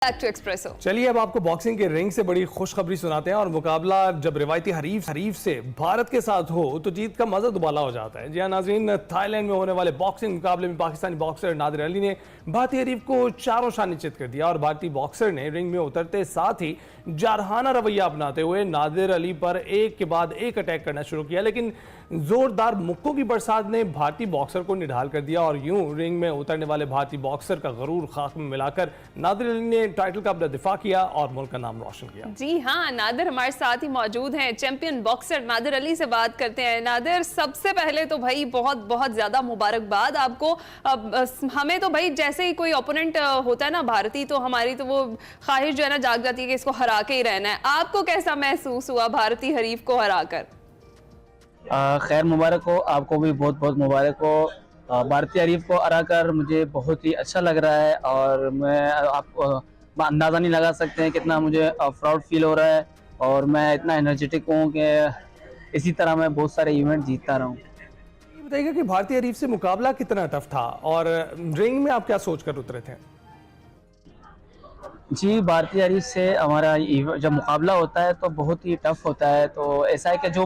Back to espresso. चलिए अब आपको बॉक्सिंग के रिंग से बड़ी खुशखबरी सुनाते हैं। और मुकाबला जब रिवायती हरीफ से भारत के साथ हो तो जीत का मजा दुबाला हो जाता है। जी हाँ नाज़रीन, थाईलैंड में होने वाले बॉक्सिंग मुकाबले में पाकिस्तानी बॉक्सर नादिर अली ने भारतीय हरीफ को चारों शान निश्चित कर दिया और भारतीय बॉक्सर ने रिंग में उतरते साथ ही जारहाना रवैया अपनाते हुए नादिर अली पर एक के बाद एक अटैक करना शुरू किया, लेकिन जोरदार मुक्कों की बरसात ने भारतीय बॉक्सर को निढाल कर दिया और यूं रिंग में उतरने वाले भारतीय बॉक्सर का गरूर खाक में मिलाकर नादिर अली ने टाइटल का अपना दिफा किया और मुल्क का नाम रोशन किया। जी हाँ, नादिर हमारे साथ ही मौजूद हैं। चैंपियन बॉक्सर नादिर अली से बात करते हैं। नादिर, सबसे पहले तो भाई बहुत बहुत ज्यादा मुबारकबाद आपको। हमें तो भाई जैसे ही कोई ओपोनेंट होता है ना भारतीय, तो हमारी तो वो ख्वाहिश जो है ना जाग जाती है कि इसको हरा के ही रहना है। आपको कैसा महसूस हुआ भारतीय हरीफ को हराकर? खैर मुबारक हो, आपको भी बहुत बहुत मुबारक हो। भारतीय हरीफ को हराकर मुझे बहुत ही अच्छा लग रहा है और मैं आपको अंदाज़ा नहीं लगा सकते हैं कितना मुझे प्राउड फील हो रहा है और मैं इतना एनर्जेटिक हूँ कि इसी तरह मैं बहुत सारे इवेंट जीतता रहा हूँ। ये बताइएगा कि भारतीय हरीफ से मुकाबला कितना टफ था और रिंग में आप क्या सोचकर उतरे थे? जी, भारतीय हरीफ से हमारा जब मुकाबला होता है तो बहुत ही टफ होता है। तो ऐसा है कि जो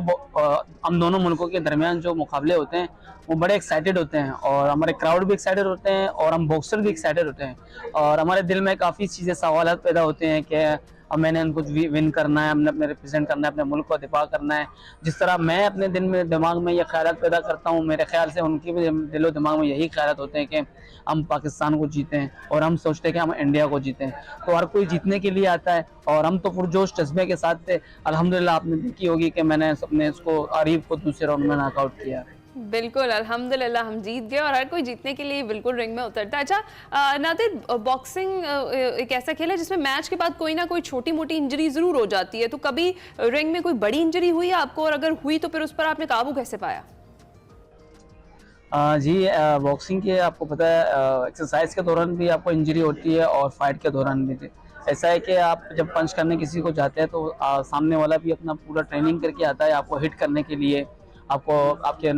हम दोनों मुल्कों के दरमियान जो मुकाबले होते हैं वो बड़े एक्साइटेड होते हैं और हमारे क्राउड भी एक्साइटेड होते हैं और हम बॉक्सर भी एक्साइटेड होते हैं और हमारे दिल में काफ़ी चीज़ें सवालात पैदा होते हैं कि अब मैंने उनको विन करना है, हमने अपने रिप्रेजेंट करना है, अपने मुल्क को दिफा करना है। जिस तरह मैं अपने दिमाग में ये ख्यालात पैदा करता हूँ, मेरे ख्याल से उनके भी दिलो दिमाग में यही ख्यालात होते हैं कि हम पाकिस्तान को जीतें और हम सोचते हैं कि हम इंडिया को जीतें। तो हर कोई जीतने के लिए आता है और हम तो पुरजोश जज्बे के साथ थे। अल्हम्दुलिल्लाह आपने देखी होगी कि मैंने अपने इसको हरीफ को दूसरे राउंड में नॉकआउट किया। बिल्कुल, अल्हम्दुलिल्लाह हम जीत गए और हर कोई जीतने के लिए बिल्कुल रिंग में उतरता है। अच्छा नादिर, बॉक्सिंग एक ऐसा खेल है जिसमें मैच के बाद कोई ना कोई छोटी मोटी इंजरी जरूर हो जाती है, तो कभी रिंग में कोई बड़ी इंजरी हुई आपको और अगर हुई तो फिर उस पर आपने काबू कैसे पाया? जी, बॉक्सिंग के आपको पता है एक्सरसाइज के दौरान भी आपको इंजरी होती है और फाइट के दौरान भी। ऐसा है कि आप जब पंच करने किसी को जाते हैं तो सामने वाला भी अपना पूरा ट्रेनिंग करके आता है आपको हिट करने के लिए, आपको आपके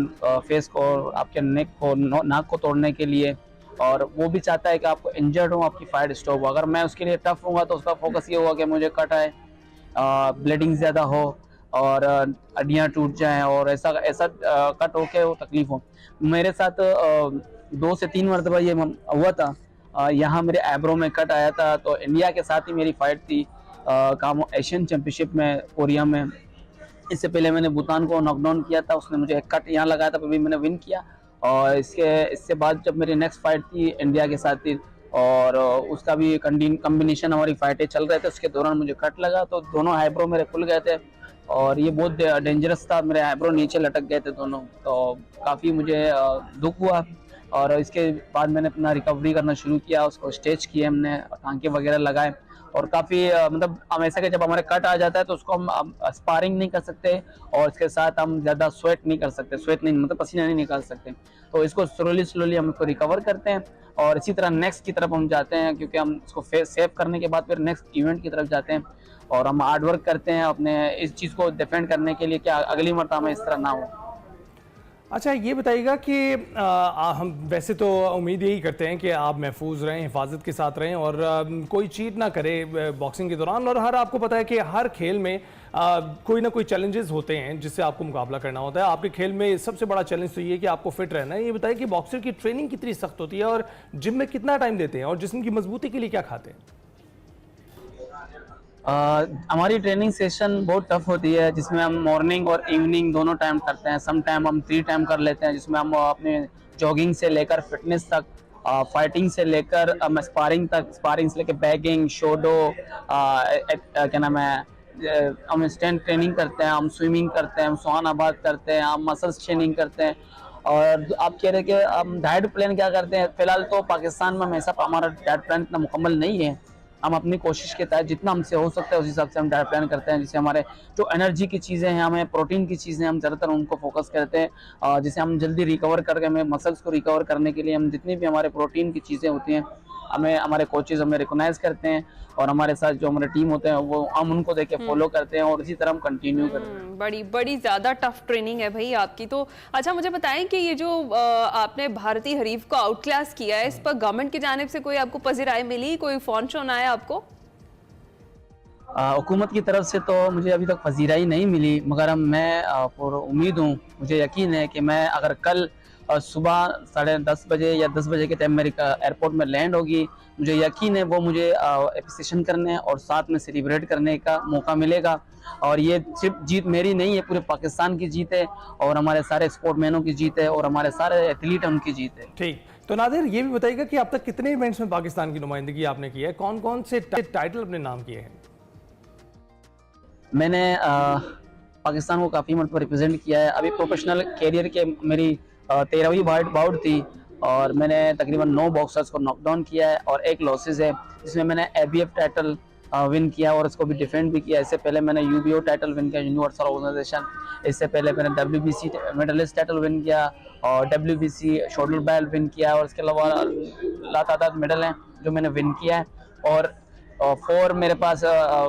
फेस को, आपके नेक को, नाक को तोड़ने के लिए, और वो भी चाहता है कि आपको इंजर्ड हो, आपकी फाइट स्टॉप हो। अगर मैं उसके लिए टफ हूँगा तो उसका फोकस ये होगा कि मुझे कट आए, ब्लीडिंग ज़्यादा हो और हड्डियाँ टूट जाएं और ऐसा कट हो के वो तकलीफ हो। मेरे साथ 2 से 3 मरतबा ये हुआ था। यहाँ मेरे आईब्रो में कट आया था। तो इंडिया के साथ ही मेरी फाइट थी एशियन चैम्पियनशिप में कोरिया में। इससे पहले मैंने भूटान को नॉकडाउन किया था, उसने मुझे एक कट यहाँ लगाया था, फिर भी मैंने विन किया। और इससे बाद जब मेरी नेक्स्ट फाइट थी इंडिया के साथ थी और उसका भी कॉम्बिनेशन हमारी फाइटें चल रहे थे, उसके दौरान मुझे कट लगा तो दोनों आईब्रो मेरे खुल गए थे और ये बहुत डेंजरस था। मेरे आईब्रो नीचे लटक गए थे दोनों, तो काफ़ी मुझे दुख हुआ। और इसके बाद मैंने अपना रिकवरी करना शुरू किया, उसको स्टेच किए हमने, टांके वगैरह लगाए और काफ़ी मतलब हम ऐसा कि जब हमारे कट आ जाता है तो उसको हम स्पारिंग नहीं कर सकते और इसके साथ हम ज़्यादा स्वेट नहीं कर सकते, स्वेट नहीं मतलब पसीना नहीं निकाल सकते। तो इसको स्लोली हम इसको रिकवर करते हैं और इसी तरह नेक्स्ट की तरफ हम जाते हैं, क्योंकि हम इसको सेव करने के बाद फिर नेक्स्ट इवेंट की तरफ जाते हैं और हम हार्ड वर्क करते हैं अपने इस चीज़ को डिफेंड करने के लिए कि अगली मरतबा हमें इस तरह ना हो। अच्छा ये बताइएगा कि हम वैसे तो उम्मीद यही करते हैं कि आप महफूज रहें, हिफाजत के साथ रहें और कोई चीट ना करे बॉक्सिंग के दौरान। और आपको पता है कि हर खेल में कोई ना कोई चैलेंजेस होते हैं जिससे आपको मुकाबला करना होता है। आपके खेल में सबसे बड़ा चैलेंज तो ये है कि आपको फिट रहना है। ये बताइए कि बॉक्सर की ट्रेनिंग कितनी सख्त होती है और जिम में कितना टाइम देते हैं और जिस्म की मजबूती के लिए क्या खाते हैं? हमारी ट्रेनिंग सेशन बहुत टफ होती है जिसमें हम मॉर्निंग और इवनिंग दोनों टाइम करते हैं। सम टाइम हम 3 टाइम कर लेते हैं, जिसमें हम अपने जॉगिंग से लेकर फिटनेस तक, फाइटिंग से लेकर स्पारिंग तक, स्पारिंग से लेकर बैगिंग, शोडो, क्या नाम है, हम स्ट्रेंथ ट्रेनिंग करते हैं, हम स्विमिंग करते हैं, हम सुहानाबाद करते हैं, हम मसल्स ट्रेनिंग करते हैं। और आप कह रहे कि हम डाइट प्लान क्या करते हैं, फिलहाल तो पाकिस्तान में हमेशा हमारा डाइट प्लान इतना मुकम्मल नहीं है। हम अपनी कोशिश के तहत जितना हमसे हो सकता है उस हिसाब से हम डाइट प्लान करते हैं, जिससे हमारे जो एनर्जी की चीज़ें हैं, हमें प्रोटीन की चीज़ें, हम ज़्यादातर उनको फोकस करते हैं, जिससे हम जल्दी रिकवर करके हमें मसल्स को रिकवर करने के लिए हम जितनी भी हमारे प्रोटीन की चीज़ें होती हैं हमें हमारे कोचेज हमें रिकॉग्नाइज करते हैं और हमारे साथ जो हमारे टीम होते हैं वो हम उनको देख के फॉलो करते हैं और इसी तरह हम कंटिन्यू करते हैं। बड़ी बड़ी ज्यादा टफ ट्रेनिंग है भाई आपकी। तो अच्छा मुझे बताएं कि ये जो आपने भारतीय हरीफ को आउट क्लास किया है, इस पर गवर्नमेंट की जानिब से कोई आपको पज़िराई मिली, कोई फोन शोन आया आपको? हुकूमत की तरफ से तो मुझे अभी तक पजीराई नहीं मिली, मगर मैं पूरा उम्मीद हूँ, मुझे यकीन है कि मैं अगर कल सुबह 10:30 बजे या 10 बजे के टाइम मेरी एयरपोर्ट में लैंड होगी, मुझे यकीन है वो मुझे एप्रिसिएशन करने और साथ में सेलिब्रेट करने का मौका मिलेगा। और ये सिर्फ जीत मेरी नहीं है, पूरे पाकिस्तान की जीत है और हमारे सारे स्पोर्टमैनों की जीत है और हमारे सारे एथलीट हैं उनकी जीत है। ठीक, तो नादिर ये भी बताइएगा कि अब तक कितने इवेंट्स में पाकिस्तान की नुमाइंदगी आपने की है, कौन कौन से टाइटल अपने नाम किए हैं? मैंने पाकिस्तान को काफ़ी मरतबा रिप्रेजेंट किया है। अभी प्रोफेशनल कैरियर के मेरी 13वीं बाउट थी और मैंने तकरीबन 9 बॉक्सर्स को नॉकडाउन किया है और 1 लॉसेस है, जिसमें मैंने ABF टाइटल विन किया और उसको भी डिफेंड भी किया। इससे पहले मैंने UBO टाइटल विन किया, यूनिवर्सल ऑर्गेनाइजेशन। इससे पहले मैंने WBC मेडलिस्ट टाइटल विन किया और WBC शोल्डर बेल्ट विन किया और इसके अलावा लातादाद मेडल हैं जो मैंने विन किया है और 4 मेरे पास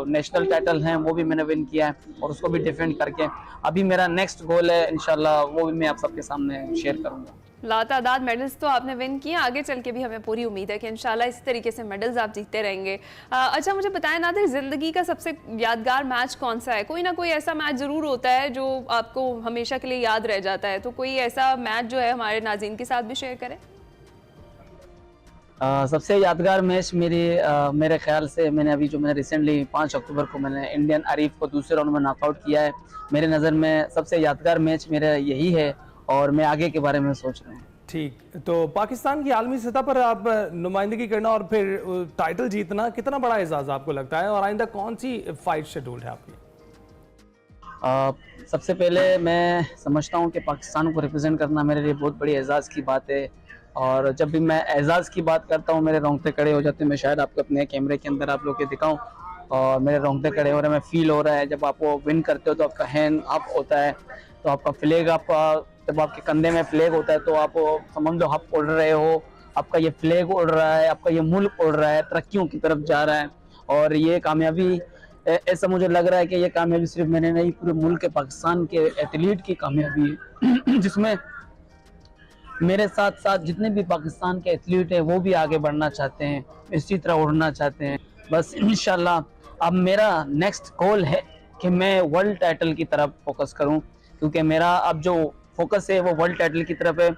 नेशनल टाइटल हैं, वो भी मैंने विन किया है और उसको भी डिफेंड करके अभी मेरा नेक्स्ट गोल है इंशाल्लाह, वो भी मैं आप सबके सामने शेयर करूंगा। लातादाद मेडल्स तो आपने विन किए, आगे चल के भी हमें पूरी उम्मीद है कि इंशाल्लाह इसी तरीके से मेडल्स आप जीतते रहेंगे। अच्छा मुझे बताएं नादिर, जिंदगी का सबसे यादगार मैच कौन सा है? कोई ना कोई ऐसा मैच जरूर होता है जो आपको हमेशा के लिए याद रह जाता है, तो कोई ऐसा मैच जो है हमारे नाज़रीन के साथ भी शेयर करें। सबसे यादगार मैच मेरे ख्याल से मैंने रिसेंटली 5 अक्टूबर को मैंने इंडियन आरिफ को दूसरे राउंड में नॉकआउट किया है। मेरे नज़र में सबसे यादगार मैच मेरा यही है और मैं आगे के बारे में सोच रहा हूँ। ठीक, तो पाकिस्तान की आलमी सतह पर आप नुमाइंदगी करना और फिर टाइटल जीतना कितना बड़ा एजाज़ आपको लगता है और आइंदा कौन सी फाइट शेड्यूल है आपकी? सबसे पहले मैं समझता हूँ कि पाकिस्तान को रिप्रेजेंट करना मेरे लिए बहुत बड़ी एजाज़ की बात है और जब भी मैं एजाज़ की बात करता हूँ मेरे रोंगटे खड़े हो जाते हैं। मैं शायद आपको अपने कैमरे के अंदर आप लोग के दिखाऊं और मेरे रोंगटे खड़े हो रहे हैं, मैं फील हो रहा है। जब आप वो विन करते हो तो आपका हैंड अप होता है, तो आपका फ्लैग जब आपके कंधे में फ्लैग होता है तो आप समझ लो आप उड़ रहे हो, आपका ये फ्लैग उड़ रहा है, आपका ये मुल्क उड़ रहा है, तरक्कियों की तरफ जा रहा है। और ये कामयाबी, ऐसा मुझे लग रहा है कि ये कामयाबी सिर्फ मैंने नहीं, पूरे मुल्क के पाकिस्तान के एथलीट की कामयाबी है जिसमें मेरे साथ साथ जितने भी पाकिस्तान के एथलीट हैं वो भी आगे बढ़ना चाहते हैं, इसी तरह उड़ना चाहते हैं। बस इंशाल्लाह अब मेरा नेक्स्ट गोल है कि मैं वर्ल्ड टाइटल की तरफ फोकस करूं, क्योंकि मेरा अब जो फोकस है वो वर्ल्ड टाइटल की तरफ है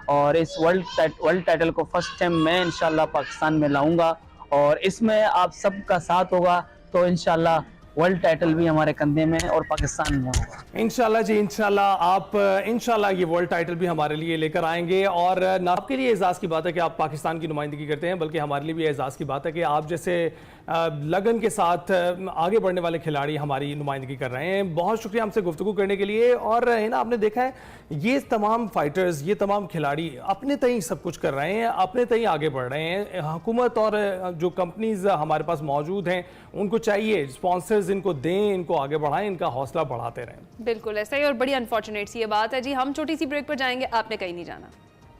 और इस वर्ल्ड टाइटल को फर्स्ट टाइम मैं इंशाल्लाह पाकिस्तान में लाऊंगा और इसमें आप सबका साथ होगा तो इंशाल्लाह वर्ल्ड टाइटल भी हमारे कंधे में और पाकिस्तान में होगा। इंशाल्लाह जी, इंशाल्लाह ये वर्ल्ड टाइटल भी हमारे लिए लेकर आएंगे और ना आपके लिए एजाज़ की बात है कि आप पाकिस्तान की नुमाइंदगी करते हैं, बल्कि हमारे लिए भी एजाज़ की बात है कि आप जैसे लगन के साथ आगे बढ़ने वाले खिलाड़ी हमारी नुमाइंदगी कर रहे हैं। बहुत शुक्रिया हमसे गुफ्तगू करने के लिए। और है ना, आपने देखा है ये तमाम फाइटर्स, ये तमाम खिलाड़ी अपने तय सब कुछ कर रहे हैं, अपने तय आगे बढ़ रहे हैं। हुकूमत और जो कंपनीज हमारे पास मौजूद हैं उनको चाहिए स्पॉन्सर्स इनको दें, इनको आगे बढ़ाएं, इनका हौसला बढ़ाते रहें। बिल्कुल ऐसा ही, और बड़ी अनफॉर्चुनेट सी ये बात है जी। हम छोटी सी ब्रेक पर जाएंगे, आपने कहीं नहीं जाना।